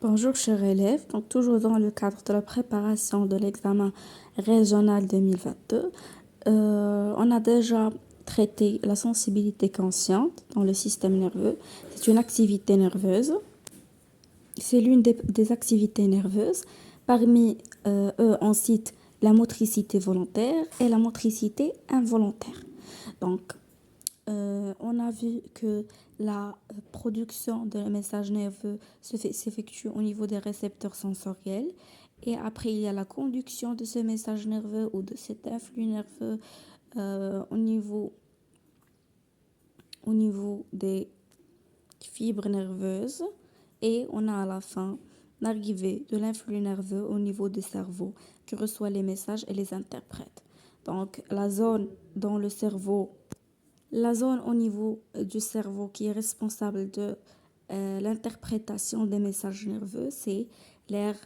Bonjour chers élèves, donc toujours dans le cadre de la préparation de l'examen régional 2022, on a déjà traité la sensibilité consciente dans le système nerveux. C'est une activité nerveuse, c'est l'une des activités nerveuses. Parmi eux, on cite la motricité volontaire et la motricité involontaire. Donc, on a vu que la production de messages nerveux s'effectue au niveau des récepteurs sensoriels. Et après, il y a la conduction de ce message nerveux ou de cet influx nerveux au niveau des fibres nerveuses. Et on a à la fin l'arrivée de l'influx nerveux au niveau du cerveau qui reçoit les messages et les interprète. Donc, la zone au niveau du cerveau qui est responsable de l'interprétation des messages nerveux, c'est l'aire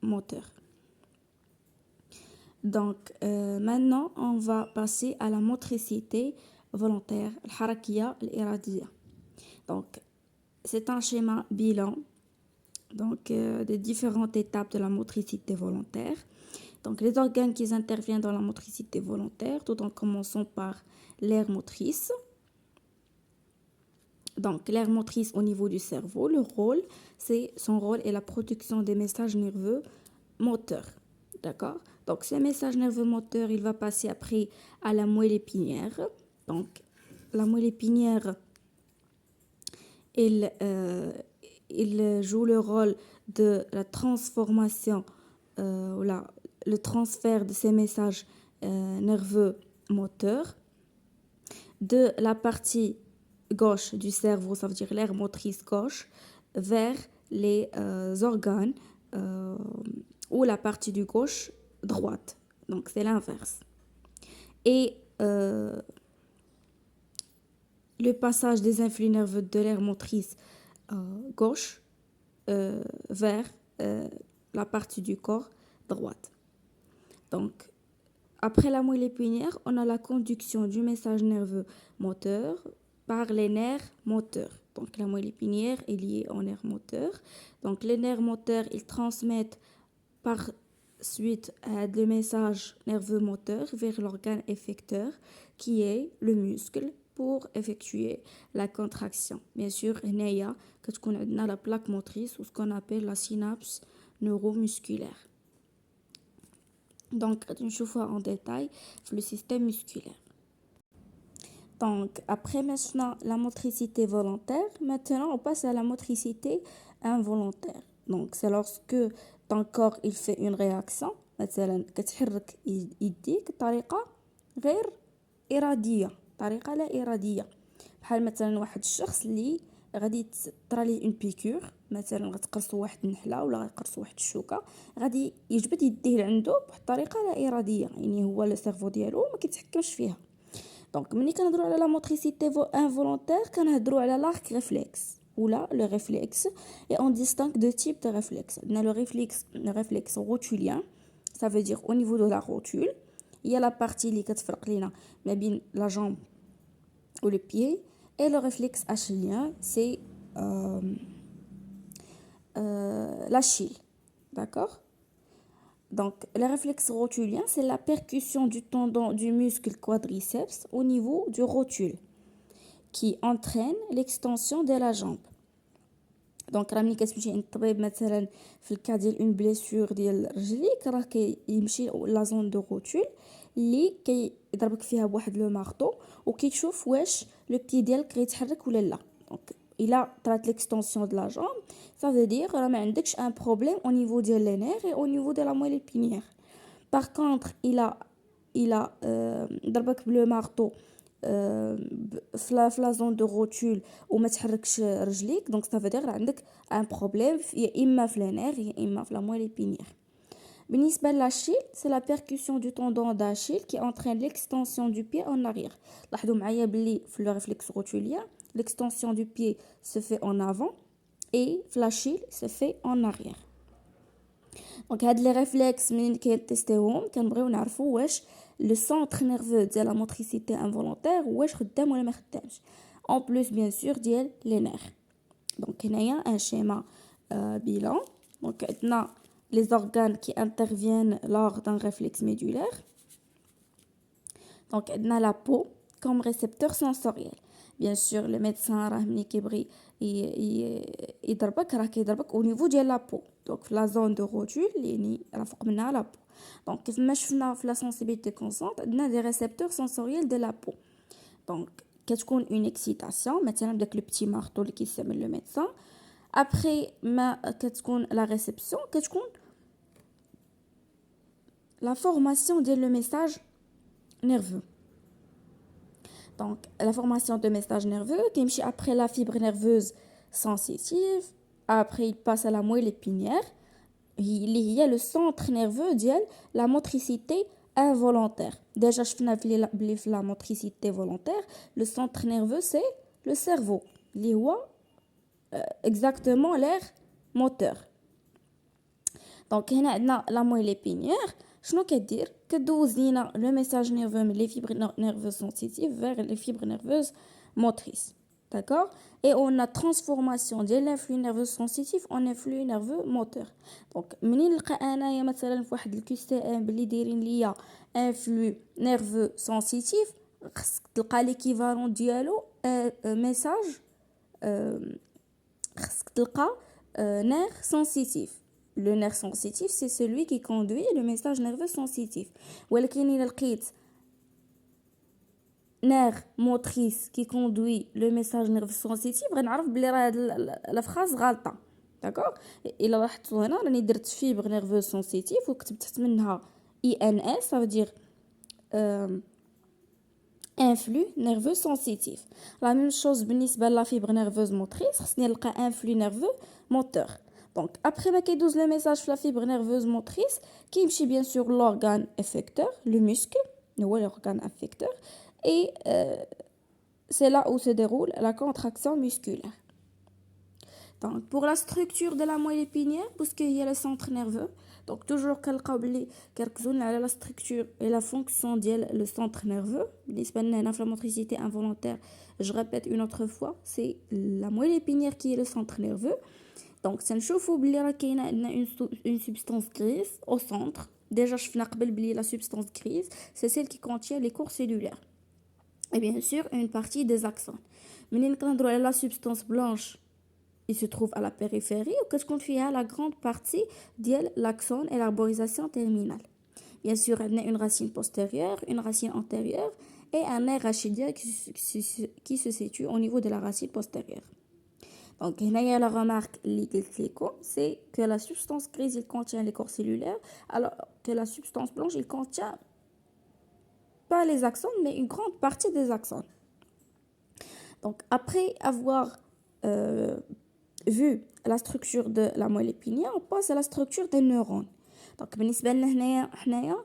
moteur. Donc, maintenant, on va passer à la motricité volontaire, الحركية الإرادية. Donc, c'est un schéma bilan des différentes étapes de la motricité volontaire. Donc, les organes qui interviennent dans la motricité volontaire, tout en commençant par l'aire motrice. Donc, l'aire motrice au niveau du cerveau, son rôle est la production des messages nerveux moteurs. D'accord? Donc, ce message nerveux moteur, il va passer après à la moelle épinière. Donc, la moelle épinière, il joue le rôle de la transformation, le transfert de ces messages nerveux moteurs de la partie gauche du cerveau, ça veut dire l'aire motrice gauche, vers les organes ou la partie du gauche droite. Donc c'est l'inverse. Et le passage des influx nerveux de l'aire motrice gauche vers la partie du corps droite. Donc, après la moelle épinière, on a la conduction du message nerveux moteur par les nerfs moteurs. Donc, la moelle épinière est liée au nerf moteur. Donc, les nerfs moteurs, ils transmettent par suite le message nerveux moteur vers l'organe effecteur qui est le muscle pour effectuer la contraction. Bien sûr, il y a la plaque motrice ou ce qu'on appelle la synapse neuromusculaire. Donc, une fois en détail le système musculaire. Donc, après maintenant la motricité volontaire, maintenant on passe à la motricité involontaire. Donc, c'est lorsque ton corps il fait une réaction, مثلا كتحرك يديك بطريقة غير إرادية، طريقة لا إرادية. بحال مثلا واحد الشخص اللي غادي تطرى ليه اون بيكور، مثلا غتقرصو واحد النحله ولا غيقرصو واحد الشوكه، غادي يجبد يديه لعندو بواحد الطريقه لا اراديه، يعني هو لو سيرفو ديالو ما كيتحكمش فيها. دونك ملي كنهضروا على لا موتريسيتي انفولونتير كنهضروا على لارك ريفلكس ولا لو ريفلكس. et on distingue deux types de réflexes. On a le réflexe rotulien, ça veut dire au niveau de la rotule, il y a la partie اللي كتفرق لينا ما بين la jambe ou le pied. Et le réflexe achillien, c'est l'Achille. D'accord? Donc, le réflexe rotulien, c'est la percussion du tendon du muscle quadriceps au niveau du rotule qui entraîne l'extension de la jambe. Donc, راه ملي كتمشي عند الطبيب مثلا في الكا ديال اون بليسور ديال رجليك راه كيمشي لا زون دو روتول اللي كيضربك فيها بواحد لو مارطو وكيشوف واش لو بي ديالك غيتحرك ولا لا. دونك الا طرات ليكستونسيون دو لا جامب ça veut dire راه ما عندكش ان بروبليم au niveau ديال لي نير et au niveau de la moelle épinière. Par contre il a ضربك بلو مارطو في لا زون دو روتول وما تحركش رجليك، دونك ça veut dire عندك ان بروبليم يا اما في لانير يا اما في لا مويل épinière. بالنسبه للاشيل c'est la percussion du tendon d'Achille qui entraîne l'extension du pied en arrière. لاحظوا معايا باللي في le réflexe rotulien l'extension du pied se fait en avant et l'Achille se fait en arrière. دونك هاد لي ريفلكس منين كنتيستيوهم كنبغيو نعرفوا واش لو سونتر نيرفو ديال لا موتريسيتي انفولونتير واش خدام ولا ما خدامش، en plus bien sûr ديال لي نير. دونك هنايا ان شيما bilan. Donc on a les organes qui interviennent lors d'un réflexe médulaire. Donc on a la peau comme récepteur sensoriel. Bien sûr le médecin راه ملي كيبغي يضربك au niveau de la peau. Donc la zone de rotule اللي راه فوق منها la peau. Donc كيف ما شفنا في la sensibilité consciente عندنا des récepteurs sensoriels de la peau. Donc كتكون une excitation مثلا داك le petit marteau اللي كيستعمل le médecin. Après ما كتكون la réception كتكون la formation ديال le message nerveux. Donc la formation de message nerveux qui marche après la fibre nerveuse sensitive, après il passe à la moelle épinière. Il y a le centre nerveux de la motricité involontaire. Déjà je fais la motricité volontaire, le centre nerveux c'est le cerveau. Li هو exactement l'air moteur. Donc هنا عندنا la moelle épinière. شنو كدير كدوز لينا le message nerveux من les fibres nerveuses sensitives vers les fibres nerveuses motrices. D'accord? Et on a transformation de l'influx nerveux sensitif en influx nerveux moteur. Donc منين نلقى انايا مثلا في واحد الكيستان بلي دايرين ليا influx nerveux sensitif خصك تلقى ليكيفالون ديالو ميساج خصك تلقى nerf sensitif. Le nerf sensitif, c'est celui qui conduit le message nerveux sensitif. ولكن إلا لقيت nerf motrice qui conduit le message nerveux sensitif غنعرف بلي راه هاد لا فراز غلطة. داكوغ إلا لاحظتوا هنا راني درت fibre nerveuse sensitive وكتبت تحت منها INS ça veut dire influx nerveux sensitif. La même chose بالنسبة la fibre nerveuse motrice خصني نلقى influx nerveux moteur. Donc après ما كيدوز le message في la fibre nerveuse motrice كيمشي bien sûr l'organe effecteur, le muscle هو l'organe effecteur et c'est là où se déroule la contraction musculaire. Donc pour la structure de la moelle épinière parce qu'il y a le centre nerveux. Donc toujours كنلقاو بلي كنركزوا على la structure et la fonction ديال le centre nerveux. بالنسبه لنا هنا في la motricité involontaire, je répète une autre fois, c'est la moelle épinière qui est le centre nerveux. Donc تنشوفوا بلي راه كاينه عندنا une substance grise au centre. Déjà شفنا قبل بلي la substance grise c'est celle qui contient les corps cellulaires. Et bien sûr une partie des axones. منين كنهضروا على la substance blanche, il se trouve à la périphérie ou كتكون فيها la grande partie ديال l'axone et l'arborisation terminale. Bien sûr, on a une racine postérieure, une racine antérieure et un nerf rachidien qui se situe au niveau de la racine postérieure. Donc, هنايا la remarque اللي قلت لكم c'est que la substance grise il contient les corps cellulaires alors que la substance blanche il contient pas les axones mais une grande partie des axones. Donc, après avoir vu la structure de la moelle épinière, on passe à la structure des neurones. Donc بالنسبة لنا هنايا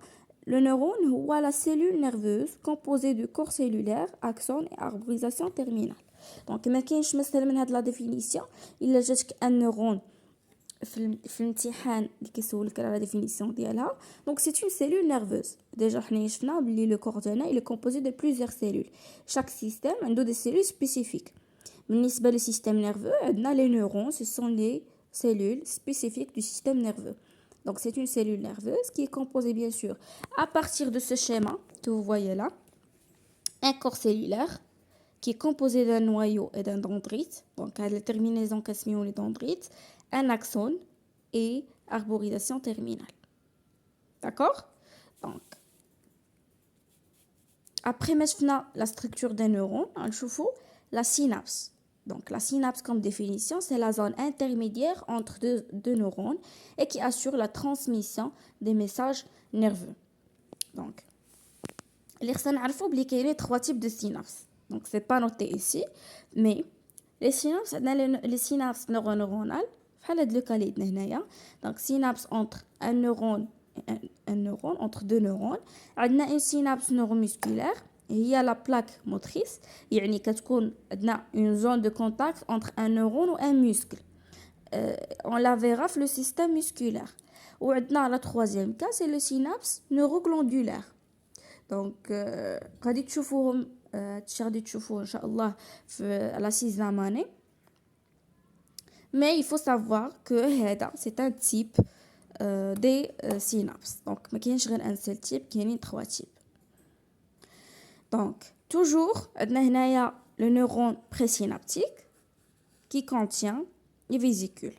le neurone هو la cellule nerveuse composée du corps cellulaire, axone et arborisation terminale. Donc ما كاينش مثلا من هاد لا ديفينيسيون الا جاتك ان نيرون في الامتحان اللي كيسولك على لا ديفينيسيون ديالها. Donc c'est une cellule nerveuse. Déjà حنا شفنا بلي le corps ديالنا il est composé de plusieurs cellules. Chaque système عنده des cellules spécifiques. بالنسبة للسيستème nerveux عندنا les neurones, ce sont les cellules spécifiques du système nerveux. Donc c'est une cellule nerveuse qui est composée bien sûr à partir de ce schéma que vous voyez là, un corps cellulaire qui est composé d'un noyau et d'un dendrite, donc à la terminaison cassemion les dendrites, un axone et arborisation terminale. D'accord? Donc après maintenant la structure des neurones, on trouve la synapse. Donc la synapse comme définition, c'est la zone intermédiaire entre deux neurones et qui assure la transmission des messages nerveux. Donc, les synapses, il y a trois types de synapses. Donc c'est pas noté ici, mais les synapses neuronales, le cas donc synapse entre un neurone et un neurone, entre deux neurones. On a une synapse neuromusculaire. Il y a la plaque motrice, يعني كتكون عندنا une zone de contact entre un neurone ou un muscle. On la verra في le système musculaire. وعندنا la troisième cas c'est le synapse neuroglandulaire. Donc غادي تشوفوهم غادي تشوفوه ان شاء الله في la 6e année. Mais il faut savoir que c'est un type des synapses. Donc, ما كاينش غير un seul type, كاينين 3 types. Donc, toujours, عندنا هنايا le neurone présynaptique qui contient les vésicules.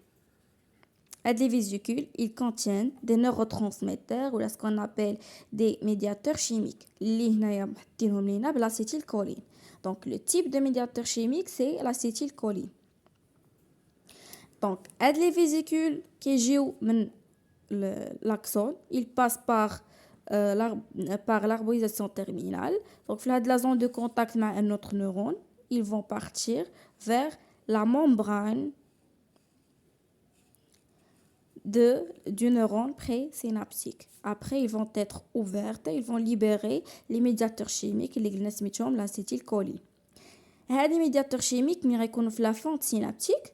Les vésicules, ils contiennent des neurotransmetteurs ou ce qu'on appelle des médiateurs chimiques. L'acétylcholine. Donc, le type de médiateur chimique, c'est l'acétylcholine. Donc, les vésicules qui jouent l'axone, ils passent par l'arborisation terminale. Donc, là, de la zone de contact avec un autre neurone, ils vont partir vers la membrane du neurone présynaptique. Après, ils vont être ouvertes, ils vont libérer les médiateurs chimiques, l'acétylcholine. Les médiateurs chimiques, qui sont dans la fente synaptique,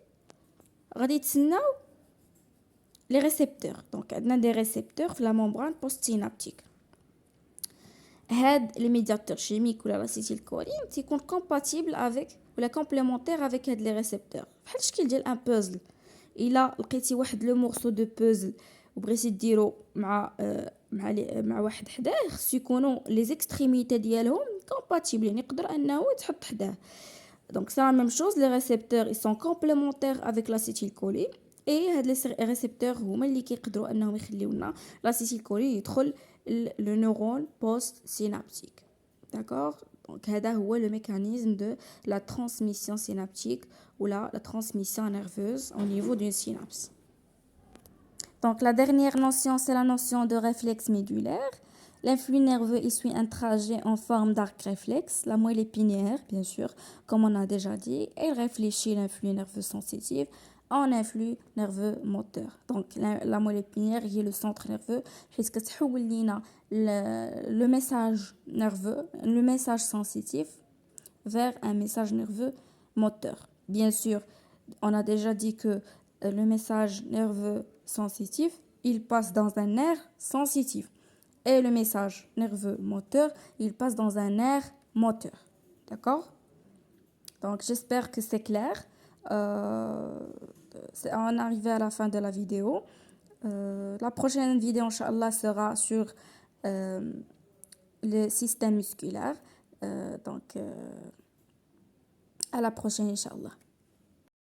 les récepteurs. Donc, on a des récepteurs dans la membrane postsynaptique. Les médiateurs chimiques ou l'acétylcholine sont compatibles avec ou complémentaires avec les récepteurs. C'est un puzzle. Il a le morceau de puzzle وبغيتي ديرو مع واحد حداه خصو يكونوا les extrémités ديالهم compatibles يعني يقدر انه تحط حداه. Donc c'est la même chose, les récepteurs ils sont complémentaires avec l'acétylcholine et هاد les récepteurs هما اللي كيقدروا انهم يخليونا l'acétylcholine يدخل le neurone postsynaptique. D'accord? Donc هذا هو le mécanisme de la transmission synaptique ou la transmission nerveuse au niveau d'une synapse. Donc la dernière notion, c'est la notion de réflexe médulaire. L'influx nerveux il suit un trajet en forme d'arc réflexe, la moelle épinière, bien sûr, comme on a déjà dit, et il réfléchit l'influx nerveux sensitif en influx nerveux moteur. Donc la moelle épinière est le centre nerveux, puisque le message nerveux, le message sensitif vers un message nerveux moteur. Bien sûr, on a déjà dit que le message nerveux sensitif, il passe dans un nerf sensitif. Et le message nerveux moteur, il passe dans un nerf moteur. D'accord? Donc, j'espère que c'est clair. On est arrivé à la fin de la vidéo. La prochaine vidéo, Inch'Allah, sera sur le système musculaire. Donc, à la prochaine, Inch'Allah.